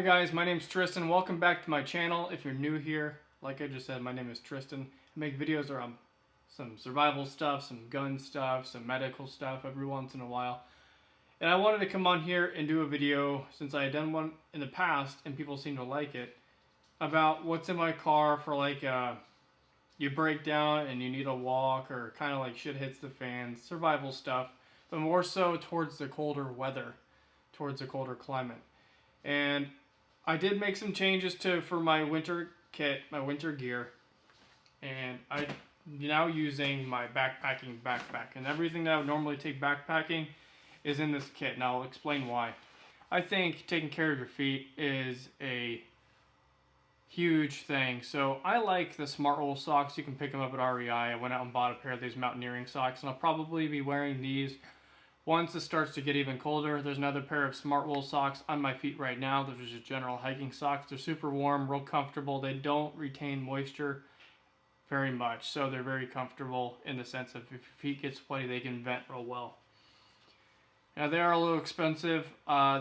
Hey guys, my name is Tristan. Welcome back to my channel. If you're new here, like I just said, my name is Tristan. I make videos around some survival stuff, some gun stuff, some medical stuff every once in a while. And I wanted to come on here and do a video, since I had done one in the past and people seem to like it, about what's in my car for like you break down and you need a walk, or kind of like shit hits the fan, survival stuff, but more so towards the colder weather, towards the colder climate. And I did make some changes for my winter kit, my winter gear, and I'm now using my backpacking backpack, and everything that I would normally take backpacking is in this kit. Now I'll explain why. I think taking care of your feet is a huge thing. So I like the smart wool socks. You can pick them up at REI. I went out and bought a pair of these mountaineering socks, and I'll probably be wearing these once it starts to get even colder. There's another pair of smart wool socks on my feet right now. Those are just general hiking socks. They're super warm, real comfortable. They don't retain moisture very much, so they're very comfortable in the sense of if your feet get sweaty, they can vent real well. Now they are a little expensive.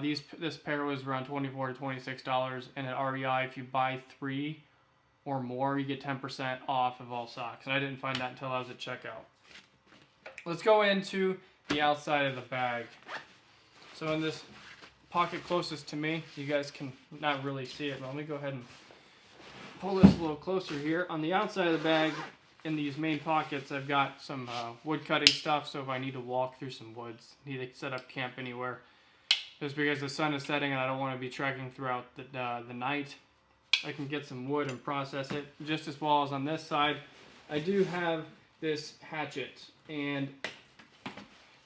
This pair was around $24 to $26, and at REI, if you buy 3 or more, you get 10% off of all socks. And I didn't find that until I was at checkout. Let's go into the outside of the bag. So in this pocket closest to me, you guys can not really see it, but let me go ahead and pull this a little closer here. On the outside of the bag, in these main pockets, I've got some wood cutting stuff, so if I need to walk through some woods, need to set up camp anywhere, just because the sun is setting and I don't want to be trekking throughout the night, I can get some wood and process it. Just as well as on this side, I do have this hatchet, and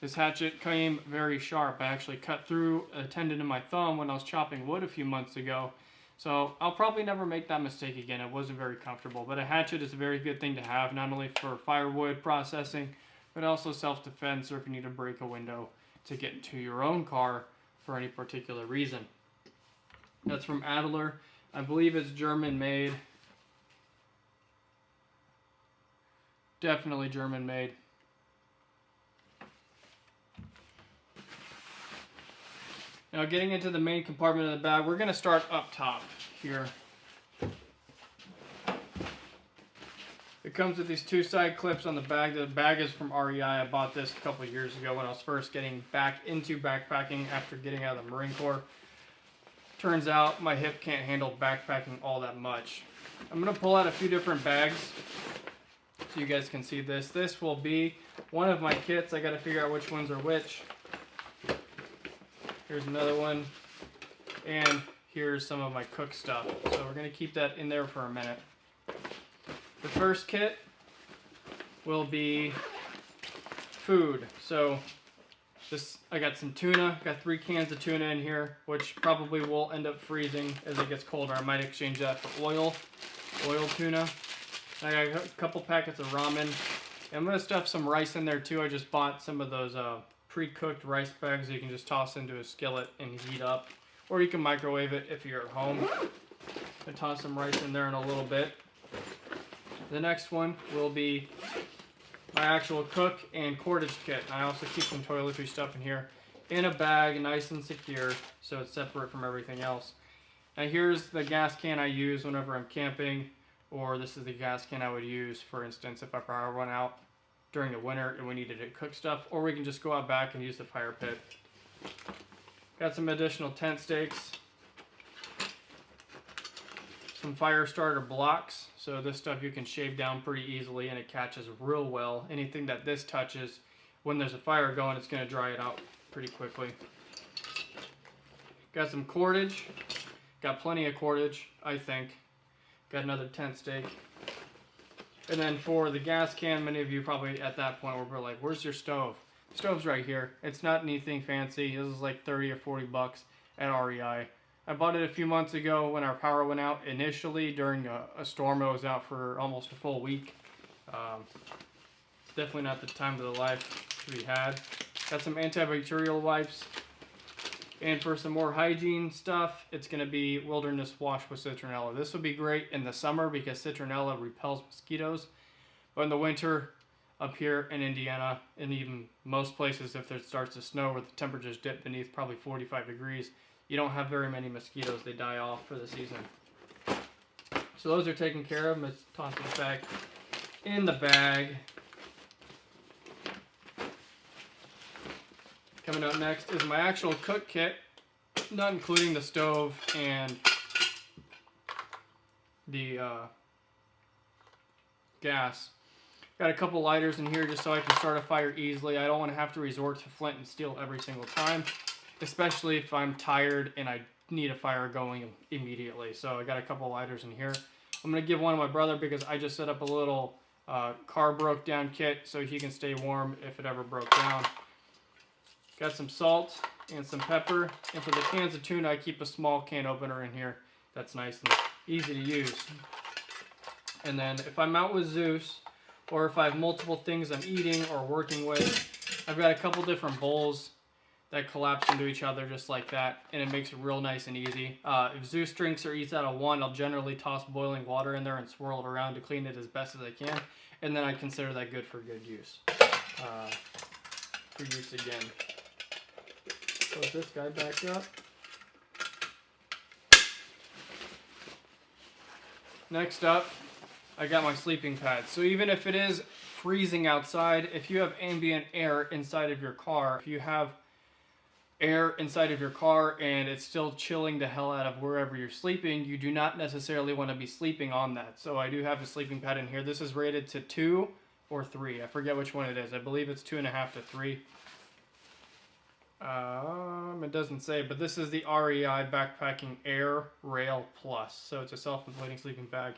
this hatchet came very sharp. I actually cut through a tendon in my thumb when I was chopping wood a few months ago. So I'll probably never make that mistake again. It wasn't very comfortable. But a hatchet is a very good thing to have, not only for firewood processing, but also self-defense, or if you need to break a window to get into your own car for any particular reason. That's from Adler. I believe it's German made. Definitely German made. Now getting into the main compartment of the bag, we're going to start up top here. It comes with these 2 side clips on the bag. The bag is from REI. I bought this a couple years ago when I was first getting back into backpacking after getting out of the Marine Corps. Turns out my hip can't handle backpacking all that much. I'm going to pull out a few different bags so you guys can see this. This will be one of my kits. I got to figure out which ones are which. Here's another one, and here's some of my cook stuff. So we're going to keep that in there for a minute. The first kit will be food. So I got some tuna, got 3 cans of tuna in here, which probably will end up freezing as it gets colder. I might exchange that for oil tuna. I got a couple packets of ramen. And I'm going to stuff some rice in there too. I just bought some of those pre-cooked rice bags you can just toss into a skillet and heat up, or you can microwave it if you're at home. I toss some rice in there in a little bit. The next one will be my actual cook and cordage kit. I also keep some toiletry stuff in here in a bag, nice and secure, so it's separate from everything else. Now here's the gas can I use whenever I'm camping, or this is the gas can I would use, for instance, if I power run out during the winter and we needed to cook stuff, or we can just go out back and use the fire pit. Got some additional tent stakes, some fire starter blocks, so this stuff you can shave down pretty easily and it catches real well. Anything that this touches, when there's a fire going, it's going to dry it out pretty quickly. Got some cordage, got plenty of cordage, I think. Got another tent stake. And then for the gas can, many of you probably at that point were like, where's your stove? The stove's right here. It's not anything fancy. This is like 30 or 40 bucks at REI. I bought it a few months ago when our power went out initially during a storm. It was out for almost a full week. Definitely not the time of the life to be had. Got some antibacterial wipes. And for some more hygiene stuff, it's going to be Wilderness Wash with Citronella. This would be great in the summer because citronella repels mosquitoes. But in the winter, up here in Indiana, and even most places if it starts to snow where the temperatures dip beneath probably 45 degrees, you don't have very many mosquitoes. They die off for the season. So those are taken care of. Let's toss it back in the bag. Coming up next is my actual cook kit, not including the stove and the gas. Got a couple lighters in here just so I can start a fire easily. I don't want to have to resort to flint and steel every single time, especially if I'm tired and I need a fire going immediately. So I got a couple lighters in here. I'm going to give one to my brother because I just set up a little car broke down kit so he can stay warm if it ever broke down. Got some salt and some pepper. And for the cans of tuna, I keep a small can opener in here. That's nice and easy to use. And then if I'm out with Zeus, or if I have multiple things I'm eating or working with, I've got a couple different bowls that collapse into each other just like that, and it makes it real nice and easy. If Zeus drinks or eats out of one, I'll generally toss boiling water in there and swirl it around to clean it as best as I can, and then I consider that good use. For use again. Put this guy back up. Next up, I got my sleeping pad. So even if it is freezing outside, if you have ambient air inside of your car, if you have air inside of your car and it's still chilling the hell out of wherever you're sleeping, you do not necessarily want to be sleeping on that. So I do have a sleeping pad in here. This is rated to 2 or 3. I forget which one it is. I believe it's 2.5 to 3. It doesn't say, but this is the REI Backpacking Air Rail Plus. So it's a self-inflating sleeping bag.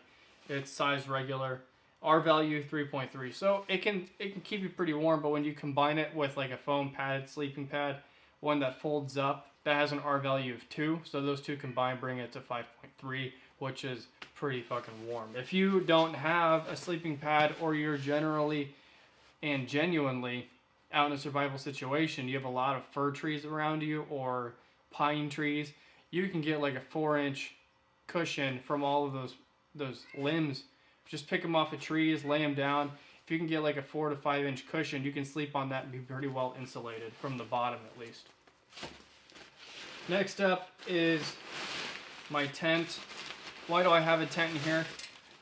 It's size regular. R value 3.3. So it can keep you pretty warm, but when you combine it with like a foam padded sleeping pad, one that folds up, that has an R value of 2. So those two combined bring it to 5.3, which is pretty fucking warm. If you don't have a sleeping pad, or you're generally and genuinely out in a survival situation, you have a lot of fir trees around you or pine trees, you can get like a 4-inch cushion from all of those limbs. Just pick them off of trees, lay them down. If you can get like a 4 to 5-inch cushion, you can sleep on that and be pretty well insulated from the bottom at least. Next up is my tent. Why do I have a tent in here?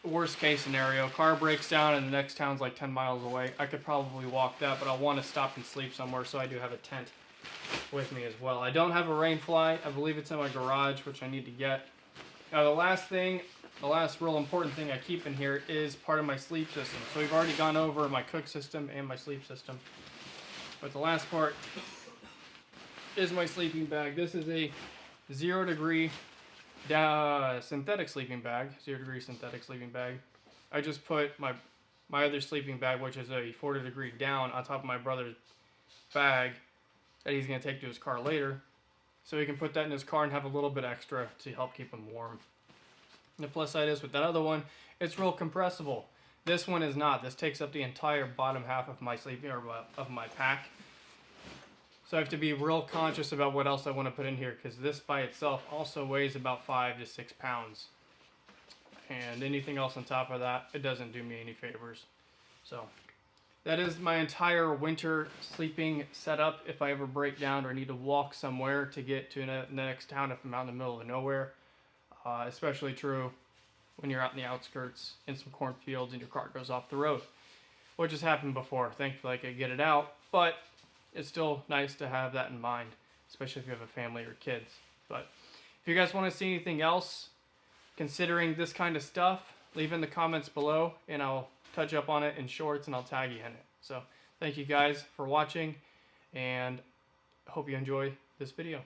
Worst case scenario, car breaks down and the next town's like 10 miles away. I could probably walk that, but I want to stop and sleep somewhere, so I do have a tent with me as well. I don't have a rainfly. I believe it's in my garage, which I need to get. Now the last real important thing I keep in here is part of my sleep system. So we've already gone over my cook system and my sleep system, but the last part is my sleeping bag. This is a 0 degree synthetic sleeping bag. 0 degree synthetic sleeping bag. I just put my other sleeping bag, which is a 40 degree down, on top of my brother's bag that he's going to take to his car later, so he can put that in his car and have a little bit extra to help keep him warm. And the plus side is with that other one, it's real compressible. This one is not. This takes up the entire bottom half of my sleeping, or of my pack. So I have to be real conscious about what else I want to put in here, because this by itself also weighs about 5 to 6 pounds. And anything else on top of that, it doesn't do me any favors. So that is my entire winter sleeping setup if I ever break down or need to walk somewhere to get to the next town if I'm out in the middle of nowhere. Especially true when you're out in the outskirts in some cornfields and your car goes off the road, which has happened before. Thankfully I could get it out, but it's still nice to have that in mind, especially if you have a family or kids. But if you guys want to see anything else considering this kind of stuff, leave in the comments below and I'll touch up on it in shorts and I'll tag you in it. So thank you guys for watching, and hope you enjoy this video.